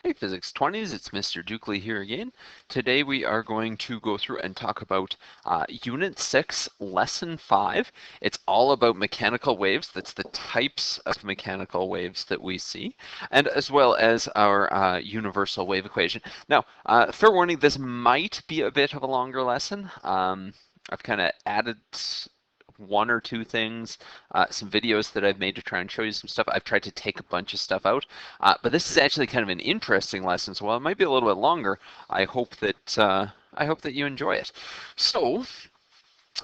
Hey Physics 20s, it's Mr. Dukley here again. Today we are going to go through and talk about Unit 6, Lesson 5. It's all about mechanical waves. That's the types of mechanical waves that we see, and as well as our universal wave equation. Now, fair warning, this might be a bit of a longer lesson. I've kind of added one or two things, some videos that I've made to try and show you some stuff. I've tried to take a bunch of stuff out, but this is actually kind of an interesting lesson. So while it might be a little bit longer, I hope that you enjoy it. So,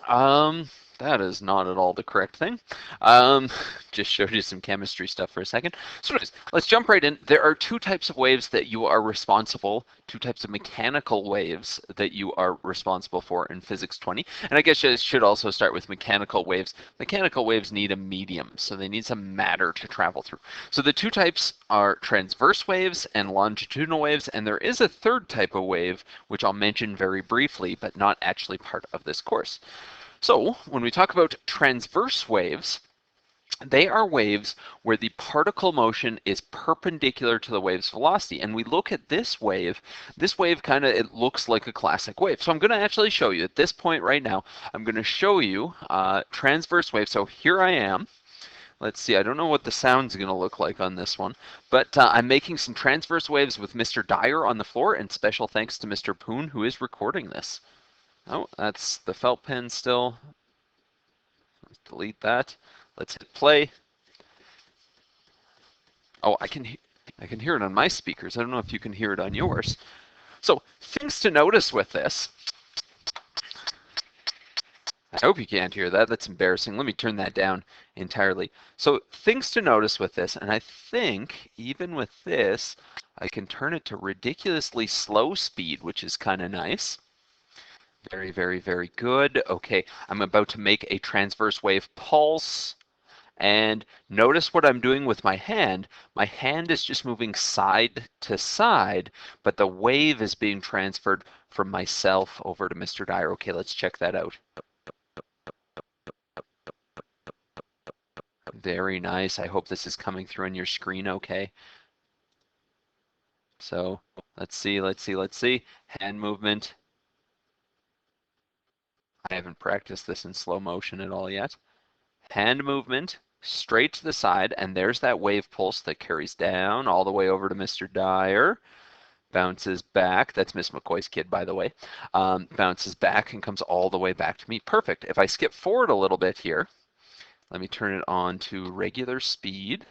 um, that is not at all the correct thing. Um, just showed you some chemistry stuff for a second. So anyways, let's jump right in. There are two types of waves that you are responsible, two types of mechanical waves that you are responsible for in Physics 20. And I guess you should also start with mechanical waves. Mechanical waves need a medium, so they need some matter to travel through. So the two types are transverse waves and longitudinal waves, and there is a third type of wave, which I'll mention very briefly, but not actually part of this course. So when we talk about transverse waves, they are waves where the particle motion is perpendicular to the wave's velocity. And we look at this wave kind of, it looks like a classic wave. So I'm going to actually show you at this point right now, I'm going to show you transverse waves. So here I am. Let's see, I don't know what the sound's going to look like on this one, but I'm making some transverse waves with Mr. Dyer on the floor, and special thanks to Mr. Poon, who is recording this. Oh, that's the felt pen still. Let's delete that. Let's hit play. Oh, I can hear it on my speakers. I don't know if you can hear it on yours. So things to notice with this. I hope you can't hear that. That's embarrassing. Let me turn that down entirely. So things to notice with this, and I think even with this, I can turn it to ridiculously slow speed, which is kind of nice. Very, very, very good. Okay, I'm about to make a transverse wave pulse. And notice what I'm doing with my hand. My hand is just moving side to side, but the wave is being transferred from myself over to Mr. Dyer. Okay, let's check that out. Very nice. I hope this is coming through on your screen okay. So let's see. Hand movement. I haven't practiced this in slow motion at all yet. Hand movement, straight to the side, and there's that wave pulse that carries down all the way over to Mr. Dyer, bounces back, that's Miss McCoy's kid, by the way, bounces back and comes all the way back to me. Perfect. If I skip forward a little bit here, let me turn it on to regular speed,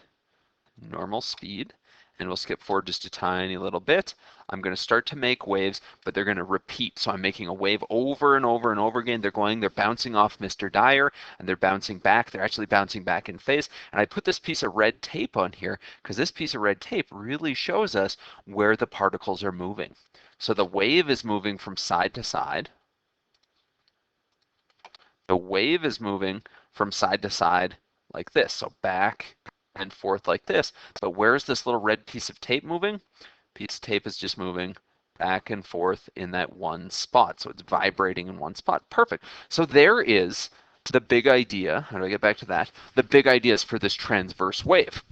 normal speed, and we'll skip forward just a tiny little bit. I'm going to start to make waves, but they're going to repeat. So I'm making a wave over and over and over again. They're bouncing off Mr. Dyer, and they're bouncing back. They're actually bouncing back in phase. And I put this piece of red tape on here because this piece of red tape really shows us where the particles are moving. So the wave is moving from side to side. The wave is moving from side to side like this. So back and forth like this. But where's this little red piece of tape moving? Piece of tape is just moving back and forth in that one spot. So it's vibrating in one spot. Perfect. So there is the big idea. How do I get back to that? The big idea is for this transverse wave.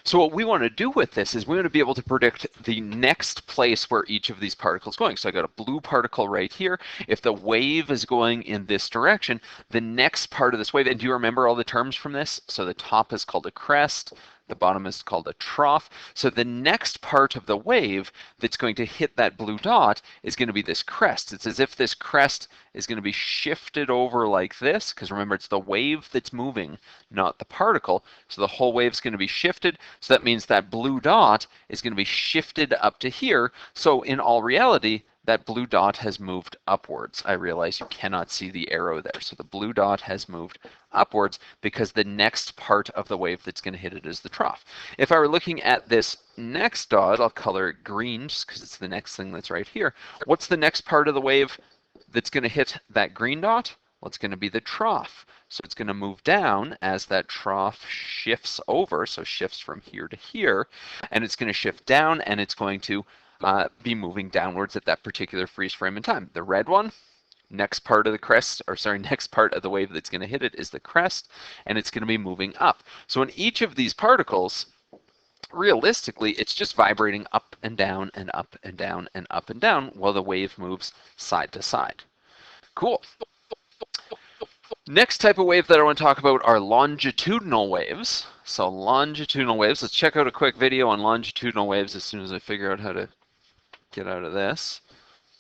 So what we want to do with this is we want to be able to predict the next place where each of these particles is going. So I got a blue particle right here. If the wave is going in this direction, the next part of this wave, and do you remember all the terms from this? So the top is called a crest, the bottom is called a trough. So the next part of the wave that's going to hit that blue dot is going to be this crest. It's as if this crest is going to be shifted over like this, because remember, it's the wave that's moving, not the particle. So the whole wave is going to be shifted. So that means that blue dot is going to be shifted up to here. So in all reality, that blue dot has moved upwards. I realize you cannot see the arrow there. So the blue dot has moved upwards because the next part of the wave that's going to hit it is the trough. If I were looking at this next dot, I'll color it green just because it's the next thing that's right here. What's the next part of the wave that's going to hit that green dot? Well, it's going to be the trough. So it's going to move down as that trough shifts over, so shifts from here to here, and it's going to shift down, and it's going to be moving downwards at that particular freeze frame in time. The red one, next part of the crest, or sorry, next part of the wave that's going to hit it is the crest, and it's going to be moving up. So in each of these particles, realistically, it's just vibrating up and down and up and down and up and down while the wave moves side to side. Cool. Next type of wave that I want to talk about are longitudinal waves. So longitudinal waves, let's check out a quick video on longitudinal waves as soon as I figure out how to get out of this.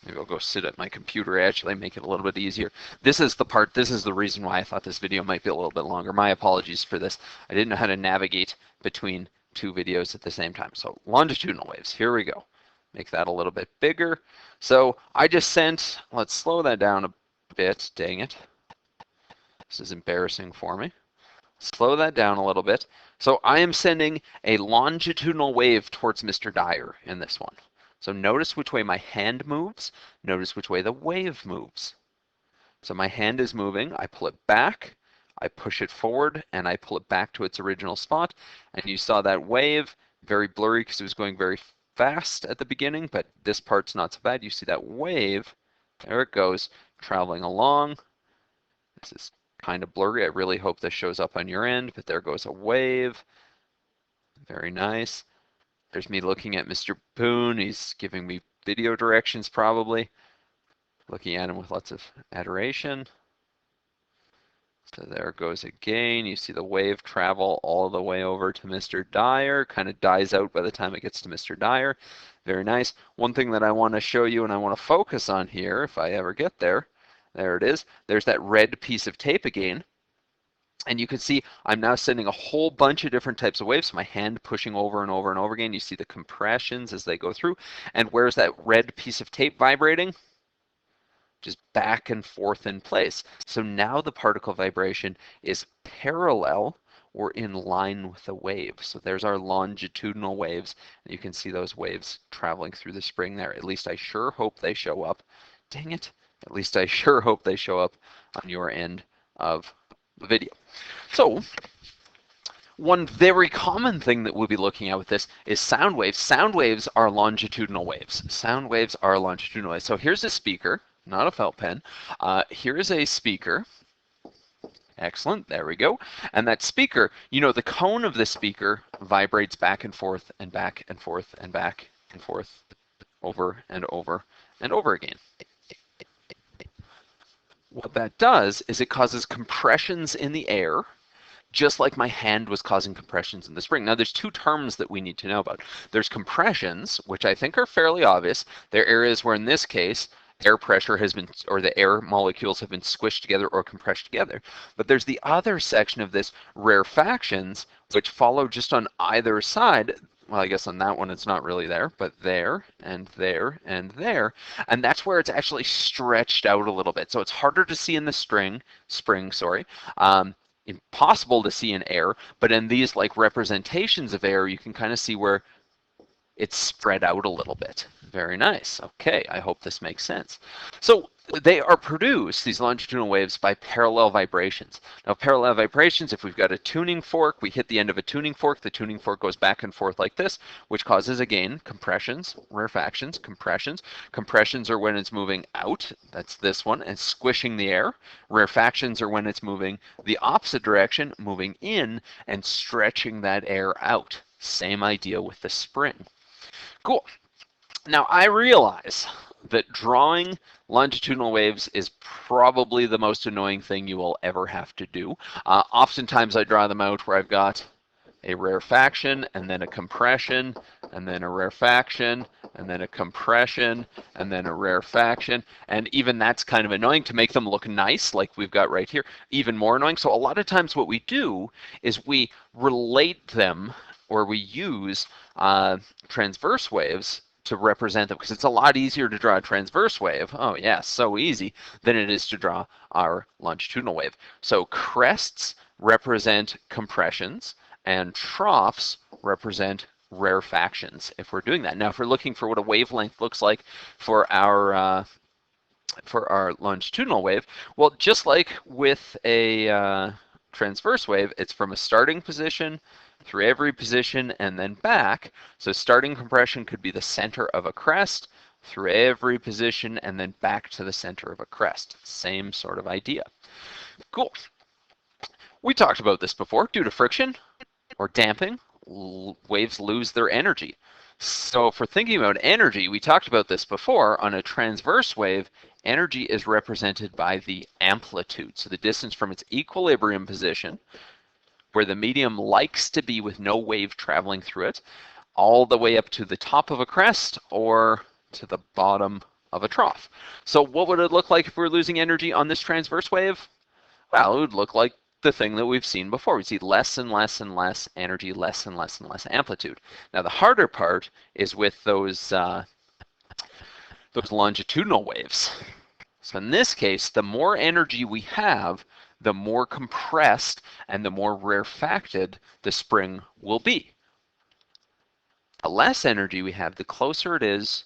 Maybe I'll go sit at my computer, actually make it a little bit easier. This is the reason why I thought this video might be a little bit longer. My apologies for this. I didn't know how to navigate between two videos at the same time. So longitudinal waves, here we go. Make that a little bit bigger. So I just sent, let's slow that down a bit, dang it. This is embarrassing for me. Slow that down a little bit. So I am sending a longitudinal wave towards Mr. Dyer in this one. So notice which way my hand moves, notice which way the wave moves. So my hand is moving, I pull it back, I push it forward, and I pull it back to its original spot. And you saw that wave, very blurry because it was going very fast at the beginning, but this part's not so bad. You see that wave, there it goes, traveling along. This is kind of blurry. I really hope this shows up on your end, but there goes a wave. Very nice. There's me looking at Mr. Poon. He's giving me video directions probably. Looking at him with lots of adoration. So there it goes again. You see the wave travel all the way over to Mr. Dyer. Kind of dies out by the time it gets to Mr. Dyer. Very nice. One thing that I want to show you and I want to focus on here, if I ever get there, there it is. There's that red piece of tape again. And you can see I'm now sending a whole bunch of different types of waves. So my hand pushing over and over and over again. You see the compressions as they go through. And where's that red piece of tape vibrating? Just back and forth in place. So now the particle vibration is parallel or in line with the wave. So there's our longitudinal waves. And you can see those waves traveling through the spring there. At least I sure hope they show up. Dang it. At least I sure hope they show up on your end of the video. So one very common thing that we'll be looking at with this is sound waves. Sound waves are longitudinal waves. Sound waves are longitudinal waves. So here's a speaker, not a felt pen. Here's a speaker. Excellent, there we go. And that speaker, you know, the cone of the speaker vibrates back and forth and back and forth and back and forth over and over and over again. What that does is it causes compressions in the air, just like my hand was causing compressions in the spring. Now, there's two terms that we need to know about. There's compressions, which I think are fairly obvious. They're areas where, in this case, air pressure has been, or the air molecules have been squished together or compressed together. But there's the other section of this, rarefactions, which follow just on either side. Well, I guess on that one it's not really there, but there and there and there. And that's where it's actually stretched out a little bit. So it's harder to see in the spring, impossible to see in air, but in these like representations of air, you can kind of see where it's spread out a little bit. Very nice. Okay, I hope this makes sense. So they are produced, these longitudinal waves, by parallel vibrations. Now, parallel vibrations, if we've got a tuning fork, we hit the end of a tuning fork, the tuning fork goes back and forth like this, which causes, again, compressions, rarefactions, compressions. Compressions are when it's moving out, that's this one, and squishing the air. Rarefactions are when it's moving the opposite direction, moving in and stretching that air out. Same idea with the spring. Cool. Now, I realize that drawing longitudinal waves is probably the most annoying thing you will ever have to do. Oftentimes I draw them out where I've got a rarefaction and then a compression and then a rarefaction and then a compression and then a rarefaction, and even that's kind of annoying to make them look nice like we've got right here, even more annoying. So a lot of times what we do is we relate them, or we use transverse waves to represent them, because it's a lot easier to draw a transverse wave, oh yeah, so easy, than it is to draw our longitudinal wave. So crests represent compressions and troughs represent rarefactions if we're doing that. Now, if we're looking for what a wavelength looks like for our longitudinal wave, well, just like with a transverse wave, it's from a starting position through every position and then back. So starting compression could be the center of a crest through every position and then back to the center of a crest. Same sort of idea. Cool. We talked about this before. Due to friction or damping, waves lose their energy. So if we're thinking about energy, we talked about this before, on a transverse wave, energy is represented by the amplitude, so the distance from its equilibrium position, where the medium likes to be with no wave traveling through it, all the way up to the top of a crest or to the bottom of a trough. So what would it look like if we were losing energy on this transverse wave? Well, it would look like the thing that we've seen before. We see less and less and less energy, less and less and less amplitude. Now the harder part is with those longitudinal waves. So in this case, the more energy we have, the more compressed and the more rarefacted the spring will be. The less energy we have, the closer it is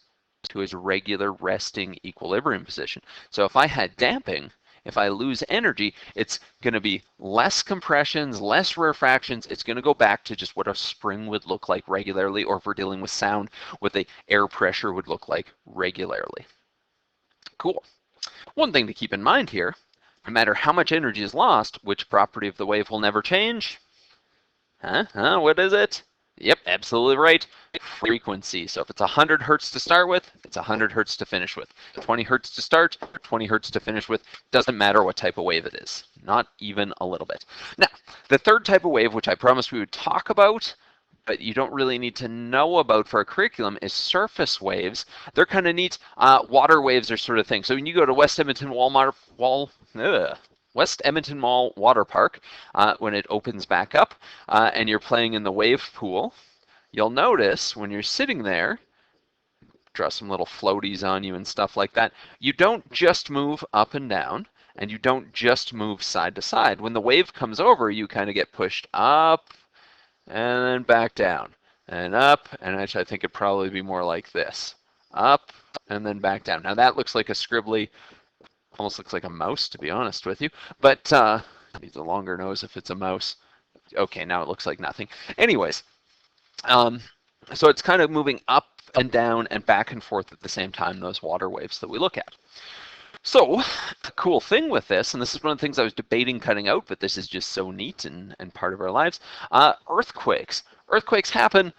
to its regular resting equilibrium position. So if I had damping, if I lose energy, it's going to be less compressions, less rarefactions. It's going to go back to just what a spring would look like regularly, or if we're dealing with sound, what the air pressure would look like regularly. Cool. One thing to keep in mind here, no matter how much energy is lost, which property of the wave will never change? What is it? Yep, absolutely right. Frequency. So if it's 100 hertz to start with, it's 100 hertz to finish with. 20 hertz to start, 20 hertz to finish with. Doesn't matter what type of wave it is. Not even a little bit. Now, the third type of wave, which I promised we would talk about, but you don't really need to know about for a curriculum, is surface waves. They're kind of neat. Water waves are sort of thing. So when you go to West Edmonton West Edmonton Mall Water Park, when it opens back up and you're playing in the wave pool, you'll notice when you're sitting there, draw some little floaties on you and stuff like that, you don't just move up and down, and you don't just move side to side. When the wave comes over, you kind of get pushed up and then back down and up, and actually I think it'd probably be more like this. Up and then back down. Now that looks like a scribbly, almost looks like a mouse, to be honest with you, but needs a longer nose if it's a mouse. Okay, now it looks like nothing. Anyways, so it's kind of moving up and down and back and forth at the same time, those water waves that we look at. So the cool thing with this, and this is one of the things I was debating cutting out, but this is just so neat and part of our lives, earthquakes. Earthquakes happen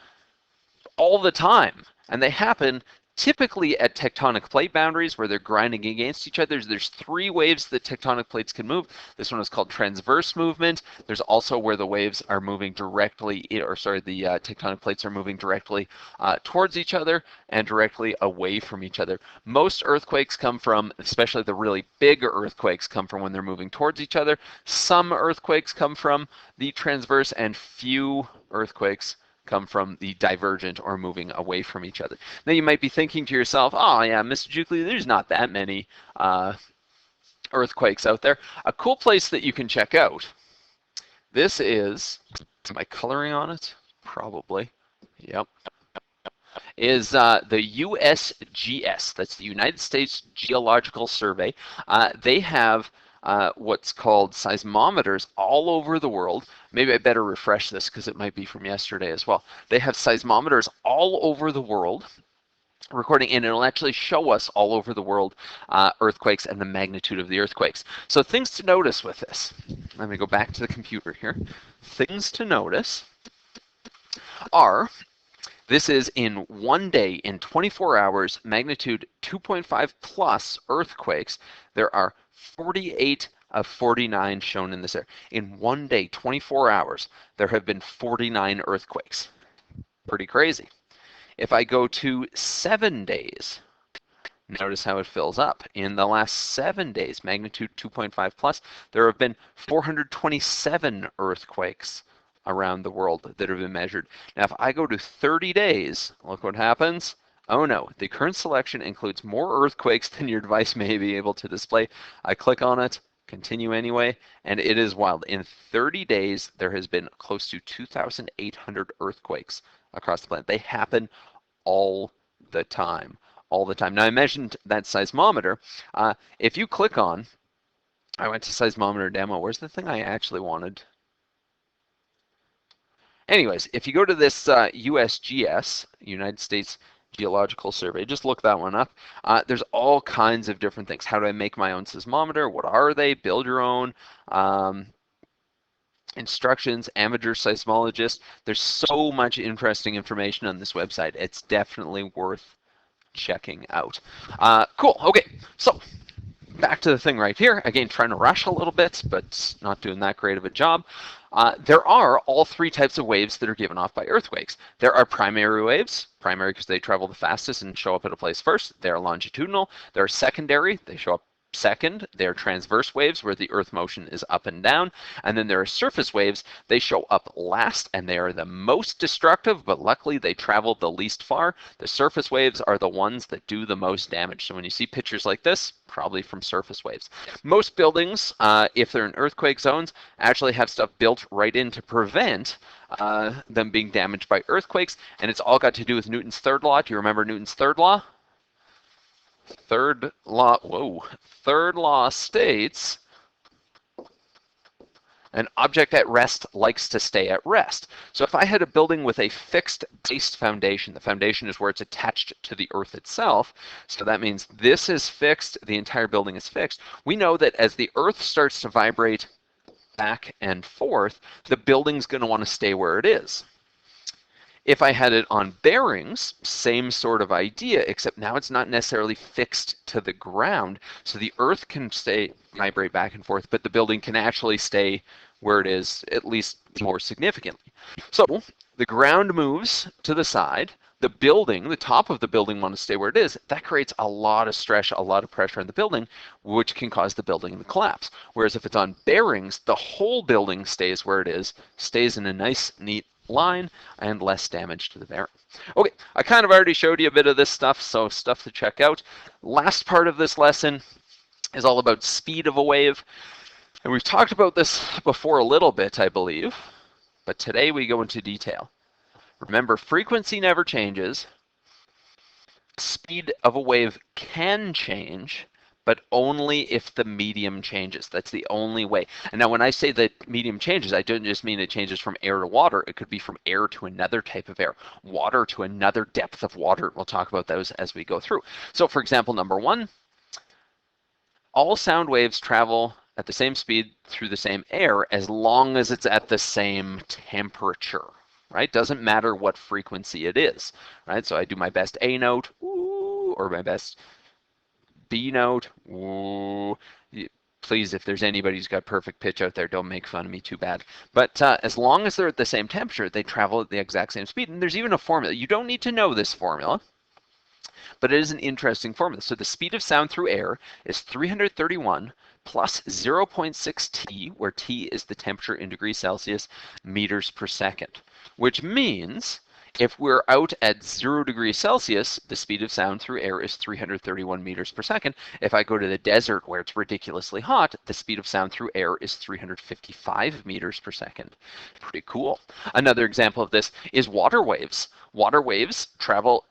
all the time, and they happen typically at tectonic plate boundaries where they're grinding against each other. There's three waves that tectonic plates can move. This one is called transverse movement. There's also where the waves are moving directly, the tectonic plates are moving directly towards each other and directly away from each other. Most earthquakes come from, especially the really big earthquakes, come from when they're moving towards each other. Some earthquakes come from the transverse, and few earthquakes come from the divergent or moving away from each other. Now you might be thinking to yourself, oh yeah, Mr. Jukely, there's not that many earthquakes out there. A cool place that you can check out, this is my coloring on it? Probably. Yep. Is the USGS, that's the United States Geological Survey. They have what's called seismometers all over the world. Maybe I better refresh this because it might be from yesterday as well. They have seismometers all over the world recording, and it'll actually show us all over the world earthquakes and the magnitude of the earthquakes. So things to notice with this. Let me go back to the computer here. Things to notice are, this is in one day, in 24 hours, magnitude 2.5 plus earthquakes. There are 48 of 49 shown in this area. In one day, 24 hours, there have been 49 earthquakes. Pretty crazy. If I go to 7 days, notice how it fills up. In the last 7 days, magnitude 2.5 plus, there have been 427 earthquakes around the world that have been measured. Now, if I go to 30 days, look what happens. Oh no, the current selection includes more earthquakes than your device may be able to display. I click on it, continue anyway, and it is wild. In 30 days, there has been close to 2,800 earthquakes across the planet. They happen all the time, all the time. Now, I mentioned that seismometer. If you click on, I went to seismometer demo. Where's the thing I actually wanted? Anyways, if you go to this USGS, United States Geological Survey, just look that one up. There's all kinds of different things. How do I make my own seismometer? What are they? Build your own. instructions, amateur seismologist. There's so much interesting information on this website. It's definitely worth checking out. Cool. Okay, so back to the thing right here. Again, trying to rush a little bit, but not doing that great of a job. There are all three types of waves that are given off by earthquakes. There are primary waves, primary because they travel the fastest and show up at a place first. They're longitudinal. There are secondary, they show up second. They're transverse waves where the earth motion is up and down. And then there are surface waves. They show up last and they are the most destructive, but luckily they travel the least far. The surface waves are the ones that do the most damage. So when you see pictures like this, probably from surface waves. Most buildings, if they're in earthquake zones, actually have stuff built right in to prevent them being damaged by earthquakes. And it's all got to do with Newton's third law. Do you remember Newton's third law? Third law states an object at rest likes to stay at rest. So if I had a building with a fixed based foundation, the foundation is where it's attached to the earth itself. So that means this is fixed, the entire building is fixed. We know that as the earth starts to vibrate back and forth, the building's going to want to stay where it is. If I had it on bearings, same sort of idea, except now it's not necessarily fixed to the ground. So the earth can vibrate back and forth, but the building can actually stay where it is, at least more significantly. So the ground moves to the side. The building, the top of the building wants to stay where it is. That creates a lot of stress, a lot of pressure on the building, which can cause the building to collapse. Whereas if it's on bearings, the whole building stays where it is, stays in a nice, neat line, and less damage to the bearing. Okay, I kind of already showed you a bit of this stuff, so stuff to check out. Last part of this lesson is all about speed of a wave. And we've talked about this before a little bit, I believe, but today we go into detail. Remember, frequency never changes. Speed of a wave can change, but only if the medium changes. That's the only way. And now when I say that medium changes, I don't just mean it changes from air to water. It could be from air to another type of air, water to another depth of water. We'll talk about those as we go through. So for example, number one, all sound waves travel at the same speed through the same air as long as it's at the same temperature, right? Doesn't matter what frequency it is, right? So I do my best A note, ooh, or my best B note, ooh. Please, if there's anybody who's got perfect pitch out there, don't make fun of me too bad. But as long as they're at the same temperature, they travel at the exact same speed. And there's even a formula. You don't need to know this formula, but it is an interesting formula. So the speed of sound through air is 331 plus 0.6 T, where T is the temperature in degrees Celsius, meters per second, which means if we're out at 0 degrees Celsius, the speed of sound through air is 331 meters per second. If I go to the desert where it's ridiculously hot, the speed of sound through air is 355 meters per second. Pretty cool. Another example of this is water waves. Water waves travel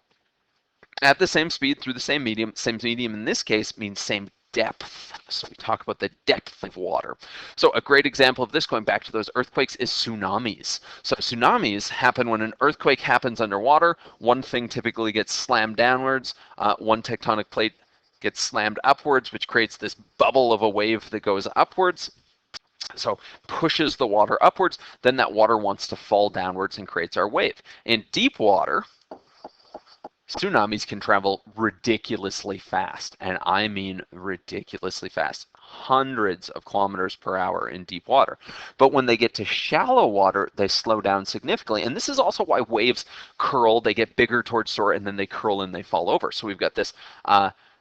at the same speed through the same medium. Same medium in this case means same depth. So we talk about the depth of water. So a great example of this, going back to those earthquakes, is tsunamis. So tsunamis happen when an earthquake happens underwater. One thing typically gets slammed downwards. One tectonic plate gets slammed upwards, which creates this bubble of a wave that goes upwards. So pushes the water upwards. Then that water wants to fall downwards and creates our wave. In deep water, tsunamis can travel ridiculously fast, and I mean ridiculously fast, hundreds of kilometers per hour in deep water. But when they get to shallow water, they slow down significantly. And this is also why waves curl, they get bigger towards shore, and then they curl and they fall over. So we've got this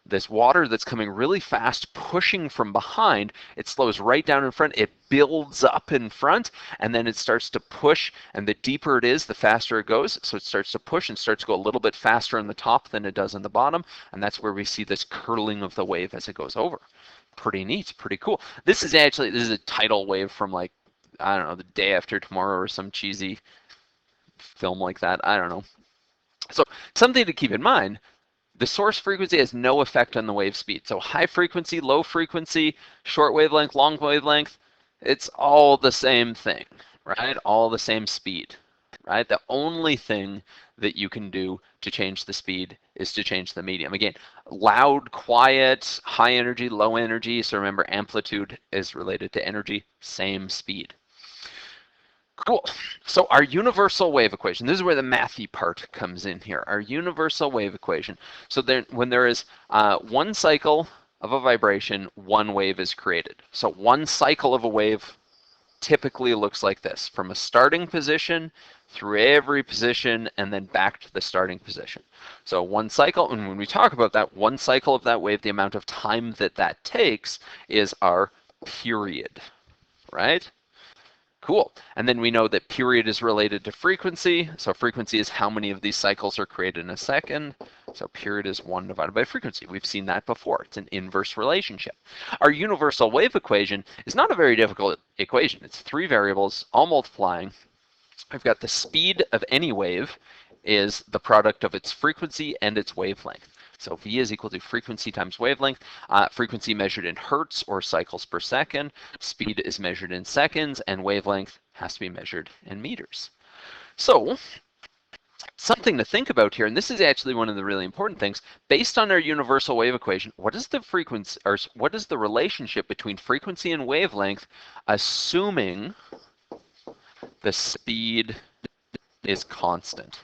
this water that's coming really fast, pushing from behind. It slows right down in front. It builds up in front, and then it starts to push. And the deeper it is, the faster it goes. So it starts to push and starts to go a little bit faster on the top than it does on the bottom. And that's where we see this curling of the wave as it goes over. Pretty neat, pretty cool. This is a tidal wave from, like, I don't know, The Day After Tomorrow or some cheesy film like that. I don't know. So something to keep in mind. The source frequency has no effect on the wave speed. So high frequency, low frequency, short wavelength, long wavelength, it's all the same thing, right? All the same speed, right? The only thing that you can do to change the speed is to change the medium. Again, loud, quiet, high energy, low energy. So remember, amplitude is related to energy, same speed. Cool. So our universal wave equation, this is where the mathy part comes in here. Our universal wave equation. So then when there is one cycle of a vibration, one wave is created. So one cycle of a wave typically looks like this, from a starting position through every position and then back to the starting position. So one cycle, and when we talk about that, one cycle of that wave, the amount of time that that takes is our period, right? Cool. And then we know that period is related to frequency. So frequency is how many of these cycles are created in a second. So period is 1 divided by frequency. We've seen that before. It's an inverse relationship. Our universal wave equation is not a very difficult equation. It's 3 variables all multiplying. I've got the speed of any wave is the product of its frequency and its wavelength. So V is equal to frequency times wavelength. Frequency measured in hertz or cycles per second. Speed is measured in seconds, and wavelength has to be measured in meters. So something to think about here, and this is actually one of the really important things, based on our universal wave equation, what is the frequency, or what is the relationship between frequency and wavelength, assuming the speed is constant?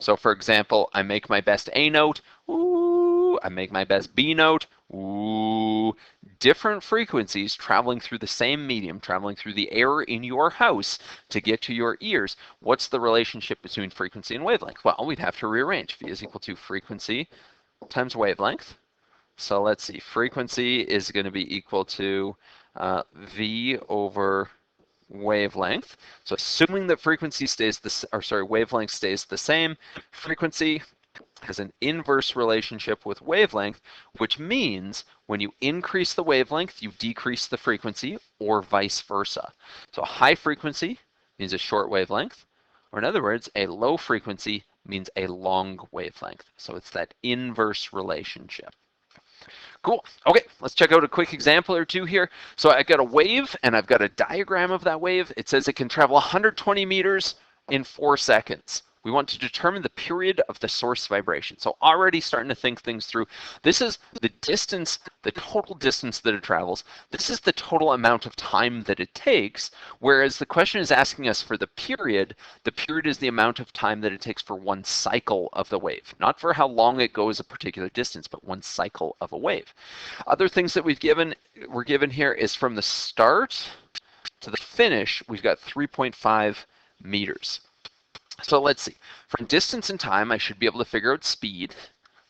So for example, I make my best A note, ooh, I make my best B note, ooh. Different frequencies traveling through the same medium, traveling through the air in your house to get to your ears. What's the relationship between frequency and wavelength? Well, we'd have to rearrange. V is equal to frequency times wavelength. So let's see, frequency is going to be equal to V over wavelength. So assuming that frequency stays wavelength stays the same, frequency has an inverse relationship with wavelength, which means when you increase the wavelength, you decrease the frequency, or vice versa. So a high frequency means a short wavelength, or in other words, a low frequency means a long wavelength. So it's that inverse relationship. Cool. Okay, let's check out a quick example or two here. So I've got a wave and I've got a diagram of that wave. It says it can travel 120 meters in 4 seconds. We want to determine the period of the source vibration. So already starting to think things through. This is the distance, the total distance that it travels. This is the total amount of time that it takes, whereas the question is asking us for the period. The period is the amount of time that it takes for one cycle of the wave, not for how long it goes a particular distance, but one cycle of a wave. Other things that we're given here is from the start to the finish, we've got 3.5 meters. So let's see, from distance and time, I should be able to figure out speed.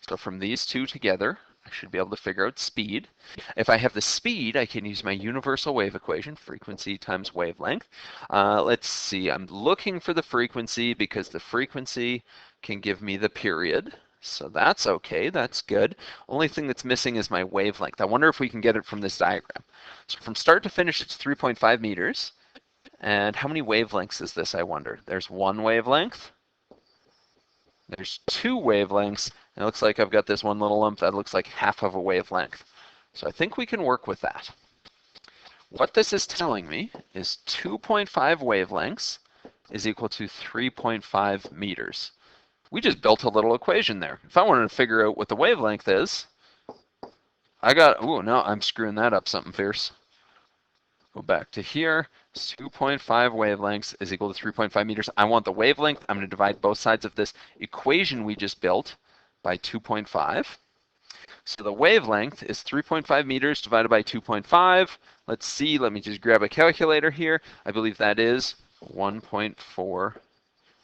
So from these two together, I should be able to figure out speed. If I have the speed, I can use my universal wave equation, frequency times wavelength. Let's see, I'm looking for the frequency because the frequency can give me the period. So that's okay, that's good. Only thing that's missing is my wavelength. I wonder if we can get it from this diagram. So from start to finish, it's 3.5 meters. And how many wavelengths is this, I wonder? There's 1 wavelength. There's 2 wavelengths. And it looks like I've got this one little lump that looks like half of a wavelength. So I think we can work with that. What this is telling me is 2.5 wavelengths is equal to 3.5 meters. We just built a little equation there. If I wanted to figure out what the wavelength is, no, I'm screwing that up something fierce. Go back to here. 2.5 wavelengths is equal to 3.5 meters. I want the wavelength. I'm going to divide both sides of this equation we just built by 2.5. So the wavelength is 3.5 meters divided by 2.5. Let's see. Let me just grab a calculator here. I believe that is 1.4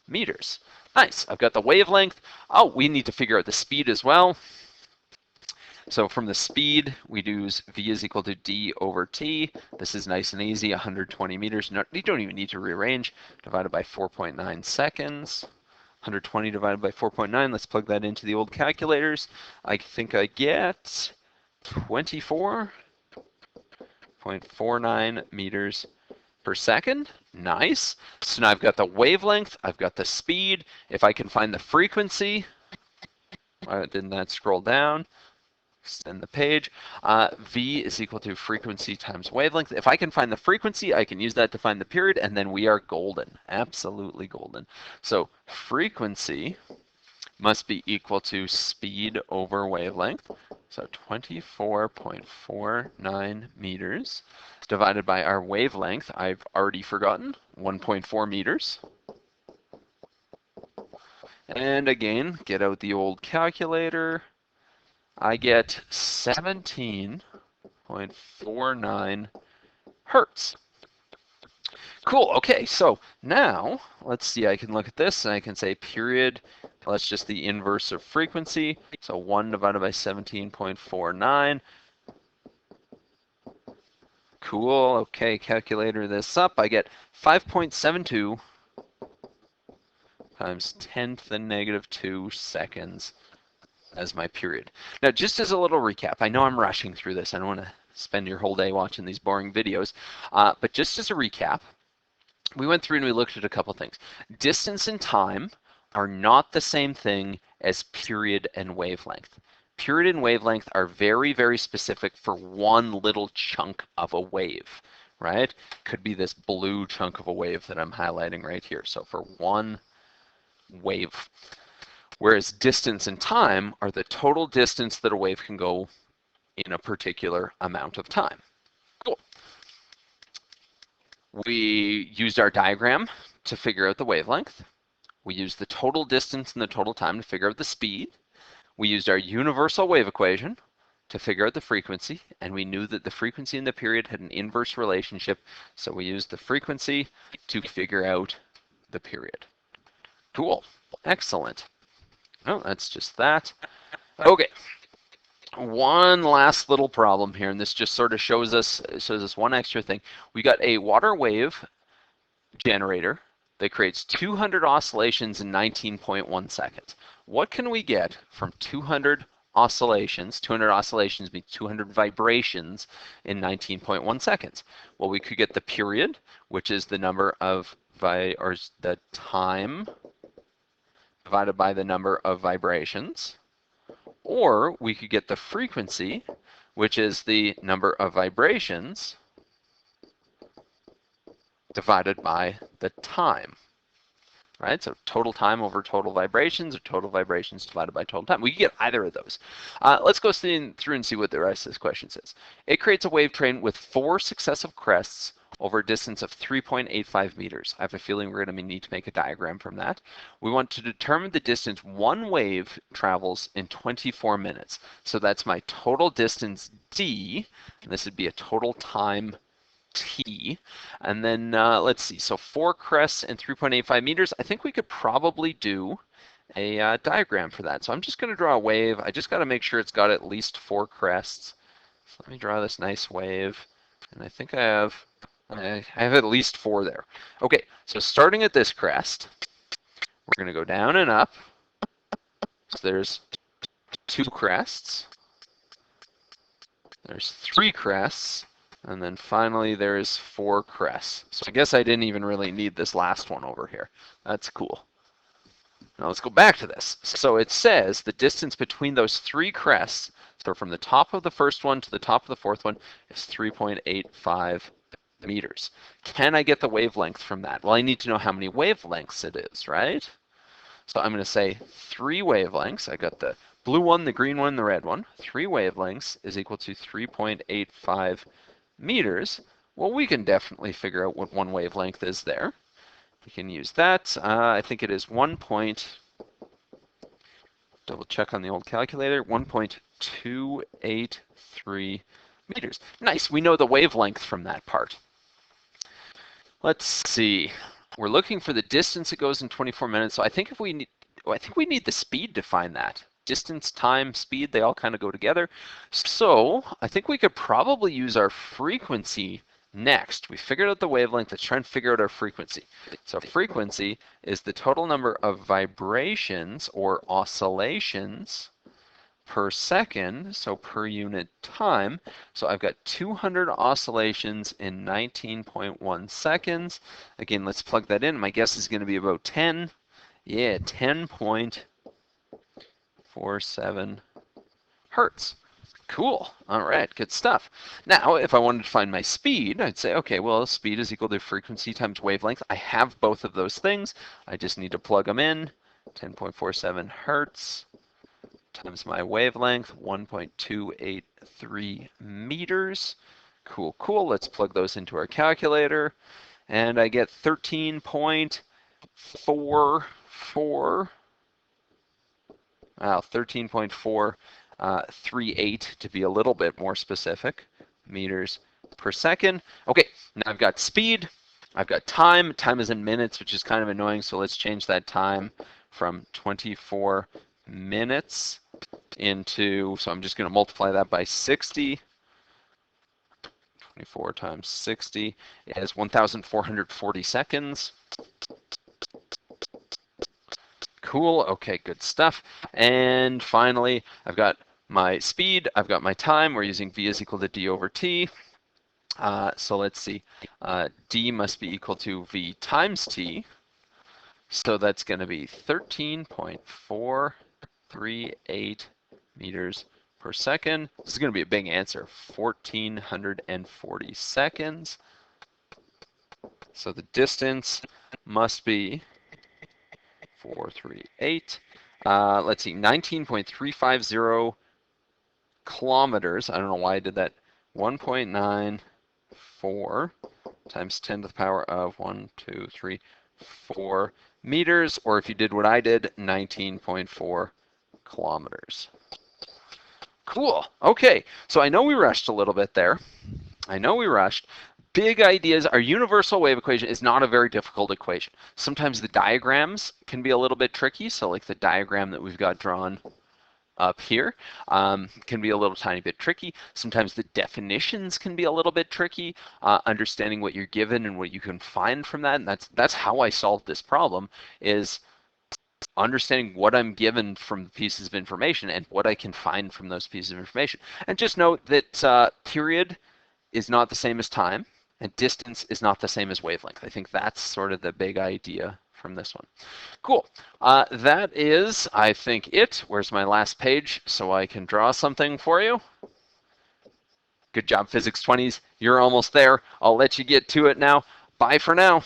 meters. Nice. I've got the wavelength. Oh, we need to figure out the speed as well. So from the speed, we use V is equal to D over T. This is nice and easy, 120 meters. No, you don't even need to rearrange. Divided by 4.9 seconds. 120 divided by 4.9, let's plug that into the old calculators. I think I get 24.49 meters per second. Nice. So now I've got the wavelength, I've got the speed. If I can find the frequency, why didn't that scroll down? Extend the page. V is equal to frequency times wavelength. If I can find the frequency, I can use that to find the period, and then we are golden. Absolutely golden. So frequency must be equal to speed over wavelength. So 24.49 meters divided by our wavelength, I've already forgotten, 1.4 meters. And again, get out the old calculator. I get 17.49 hertz. Cool, okay, so now let's see, I can look at this and I can say period, that's just the inverse of frequency. So 1 divided by 17.49. Cool, okay, calculator this up. I get 5.72 times 10 to the negative 2 seconds as my period. Now, just as a little recap, I know I'm rushing through this. I don't want to spend your whole day watching these boring videos, but just as a recap, we went through and we looked at a couple things. Distance and time are not the same thing as period and wavelength. Period and wavelength are very, very specific for one little chunk of a wave, right? Could be this blue chunk of a wave that I'm highlighting right here. So for one wave. Whereas distance and time are the total distance that a wave can go in a particular amount of time. Cool. We used our diagram to figure out the wavelength. We used the total distance and the total time to figure out the speed. We used our universal wave equation to figure out the frequency, and we knew that the frequency and the period had an inverse relationship, so we used the frequency to figure out the period. Cool, excellent. Oh, that's just that. Okay, one last little problem here, and this just sort of shows us one extra thing. We got a water wave generator that creates 200 oscillations in 19.1 seconds. What can we get from 200 oscillations? 200 oscillations means 200 vibrations in 19.1 seconds. Well, we could get the period, which is the number of the time divided by the number of vibrations, or we could get the frequency, which is the number of vibrations divided by the time, right? So total time over total vibrations, or total vibrations divided by total time. We can get either of those. Let's go through and see what the rest of this question says. It creates a wave train with 4 successive crests over a distance of 3.85 meters. I have a feeling we're going to need to make a diagram from that. We want to determine the distance one wave travels in 24 minutes. So that's my total distance d, and this would be a total time t. And then let's see, so 4 crests and 3.85 meters. I think we could probably do a diagram for that. So I'm just going to draw a wave. I just got to make sure it's got at least 4 crests. So let me draw this nice wave, and I think I have at least 4 there. Okay, so starting at this crest, we're going to go down and up. So there's 2 crests. There's 3 crests. And then finally there's 4 crests. So I guess I didn't even really need this last one over here. That's cool. Now let's go back to this. So it says the distance between those 3 crests, so from the top of the first one to the top of the fourth one, is 3.85 meters. Can I get the wavelength from that? Well, I need to know how many wavelengths it is, right? So I'm going to say 3 wavelengths. I got the blue one, the green one, the red one. 3 wavelengths is equal to 3.85 meters. Well, we can definitely figure out what one wavelength is there. We can use that. I think it is double check on the old calculator, 1.283 meters. Nice, we know the wavelength from that part. Let's see. We're looking for the distance it goes in 24 minutes. So I think we need the speed to find that. Distance, time, speed, they all kind of go together. So I think we could probably use our frequency next. We figured out the wavelength. Let's try and figure out our frequency. So frequency is the total number of vibrations or oscillations per second, so per unit time. So I've got 200 oscillations in 19.1 seconds. Again, let's plug that in. My guess is going to be about 10. Yeah, 10.47 hertz. Cool. All right, good stuff. Now, if I wanted to find my speed, I'd say, okay, well, speed is equal to frequency times wavelength. I have both of those things. I just need to plug them in. 10.47 hertz times my wavelength, 1.283 meters. Cool, cool. Let's plug those into our calculator. And I get 13.44, wow, 13.438 to be a little bit more specific, meters per second. Okay, now I've got speed, I've got time. Time is in minutes, which is kind of annoying, so let's change that time from 24 minutes into, so I'm just going to multiply that by 60. 24 times 60 is 1,440 seconds. Cool, okay, good stuff. And finally, I've got my speed, I've got my time. We're using v is equal to d over t. So let's see, d must be equal to v times t. So that's going to be 13.438 meters per second. This is going to be a big answer, 1,440 seconds. So the distance must be 438. Let's see, 19.350 kilometers. I don't know why I did that. 1.94 times 10 to the power of 1, 2, 3, 4 meters, or if you did what I did, 19.4 kilometers. Cool. Okay, so I know we rushed a little bit there. I know we rushed. Big ideas. Our universal wave equation is not a very difficult equation. Sometimes the diagrams can be a little bit tricky. So like the diagram that we've got drawn up here can be a little tiny bit tricky. Sometimes the definitions can be a little bit tricky, understanding what you're given and what you can find from that. And that's how I solved this problem, is understanding what I'm given from pieces of information and what I can find from those pieces of information. And just note that period is not the same as time, and distance is not the same as wavelength. I think that's sort of the big idea from this one. Cool. That is, I think, it. Where's my last page so I can draw something for you? Good job, Physics 20s. You're almost there. I'll let you get to it now. Bye for now.